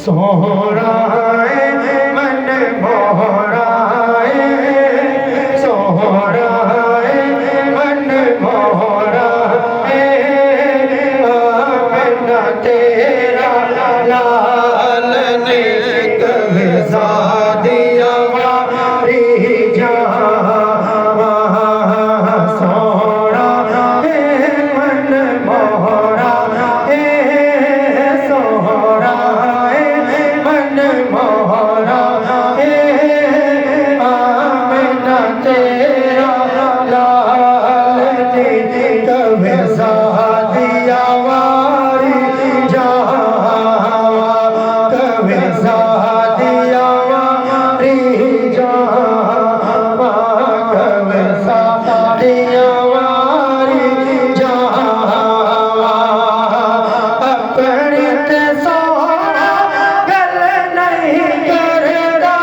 सोहराए मन मोहराए सोहराए मन मोहराए आमना तेरा लाल ने कब्जा दिया हमारी जान सोहराए मन मोहराए सोहराए मन मोहराए आमना तेरा लाल ने कब्जा दिया हमारी जान कब्जा दिया हमारी जान कब्जा दिया हमारी जान अपनी ते सोहरा गल नहीं करदा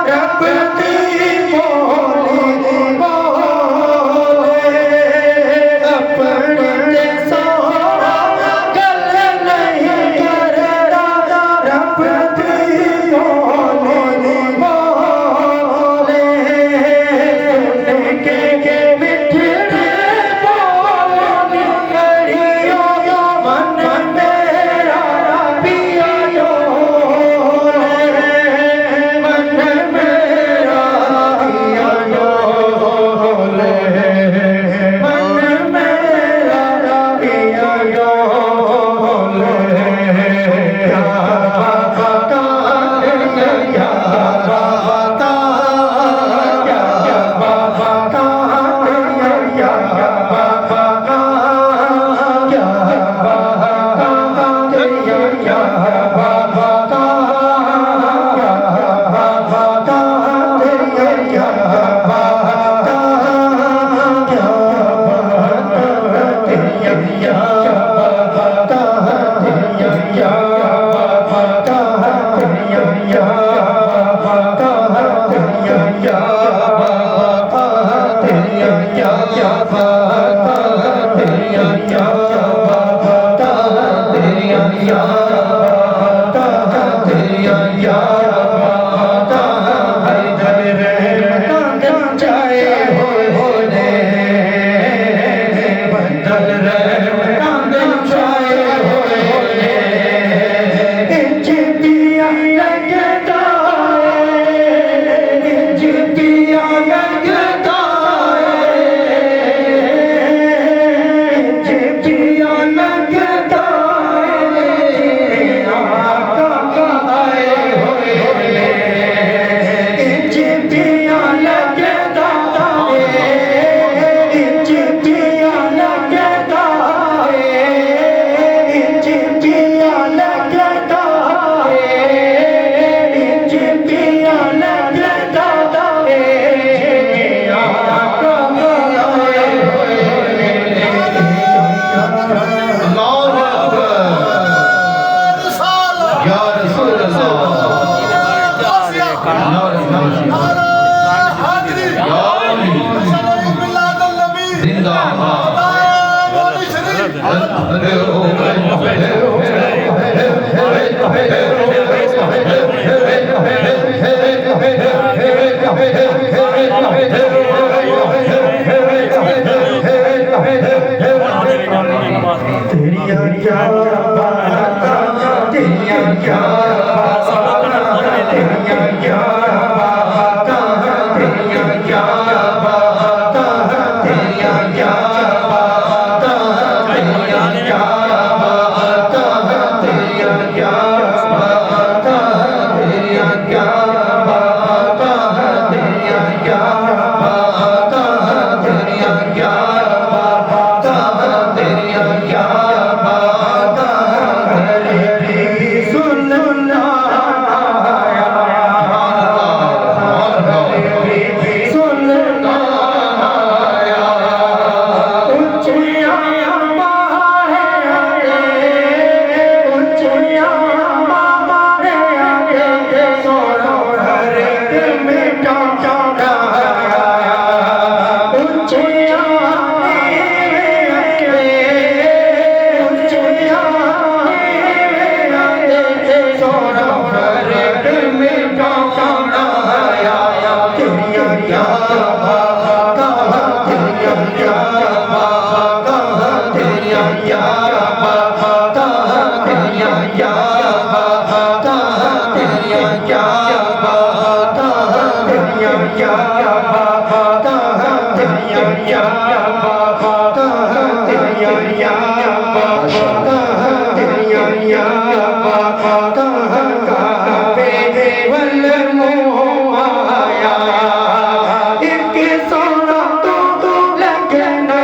रब दी बोली बोले अपनी ते सोहरा गल नहीं करदा रब दी बोली बोले के मिठड़े बोली करियो मन मेरा पिया डोले मन मेरा पिया डोले मन मेरा पिया डोले क्या बाता क्या बाता क्या बाता क्या बाता क्या या बाबा कहाँ या बाबा कहाँ या बाबा कहाँ पे वल मोह आया एक सोना तो लगने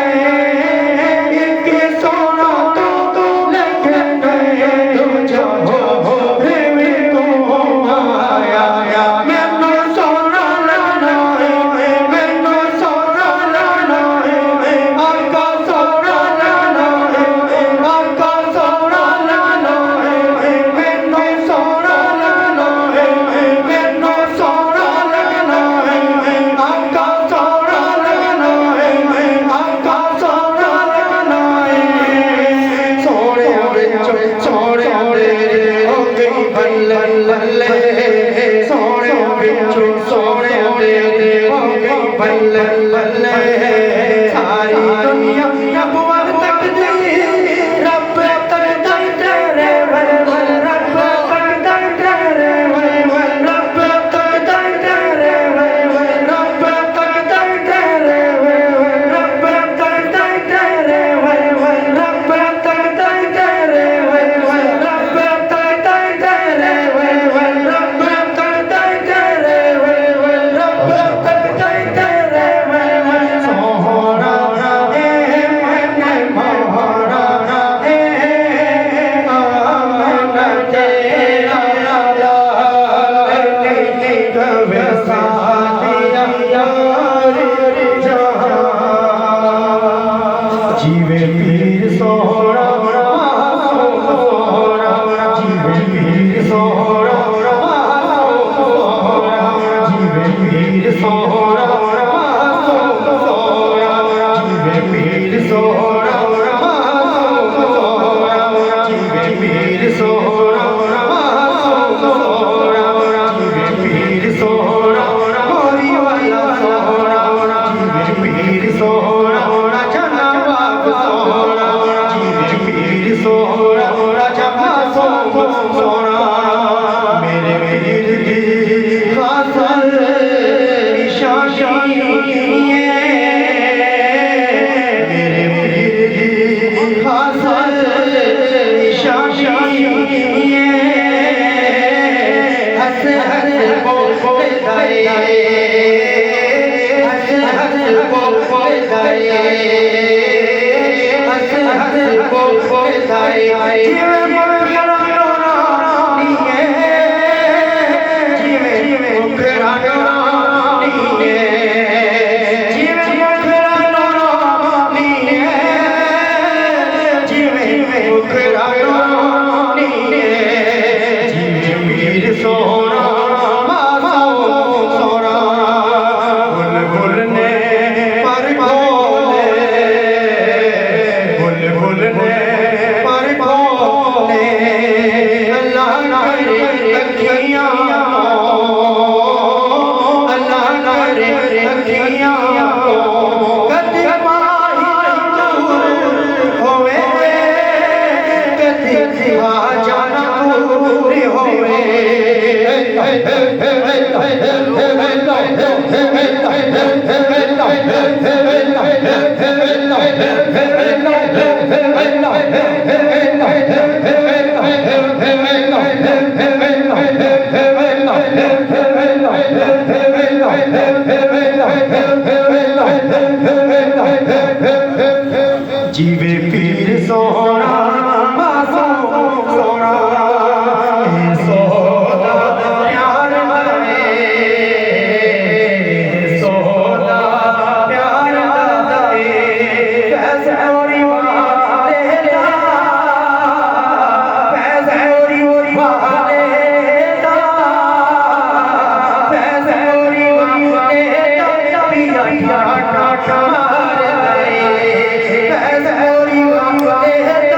एक सोना तो लगने जो रे को आया मैनू सोना लाना है मैनू सोना लाना है आका सोना लाना है आका सोना लाना है मैनू सोना लाना है मैनू सोना लाना है आका सोना लाना है आका सोना लाना है सोने सोने तेरे हो गई बल्ले बल्ले सोने बिचू सोने तेरे हो गई बल्ले बल्ले सारी दुनिया रब तक दी रब तक तेरे बल रब तक तेरे बल रब तक तेरे बल रब तक तेरे बल रब तक तेरे बल रब तक तेरे बल रब तक तेरे बल रब तक तेरे बल रब तक तेरे बल सोहरा ए मन मोहरा ए आमन तेरा नहीं कवे साथिया यार जहां जीवे पीर सोहरा जीवे पीर सोहरा जीवे पीर सोहरा जीवे पीर सोहरा जीवे पीर सोहरा जीवे पीर सोहरा गोरी वाला सोहरा जीवे पीर सोहरा जनाब सोहरा जीवे पीर सोहरा जमा सोहरा मेरे पीर की खासल निशानी मेरे पीर की खासल निशानी हंस हंस बोल दाए हंस हंस बोल दाए हंस हंस बोल दाए जीवे मुखरा रानी है जीवे मुखरा रानी है जीवे मुखरा रानी है जीवे मुखरा रानी है जीवे पीर सोना सोना बुलबुल ने पर बोले बुलबुल ने पर बोले अल्लाह करे अखियां अल्लाह करे अखियां कद माही दूर होवे कद आ जाना दूर होवे जीवे पीर सोना सोना सोना प्यार है सोना प्यार है कैसे ओरी वाले दा कैसे ओरी वाले दा कैसे ओरी वाले दा पिया टाटा मार दे कैसे ओरी वाले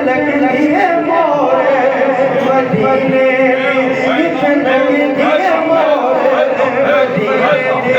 लगती है मोरे मदीने कित लगती है मोरे मदीने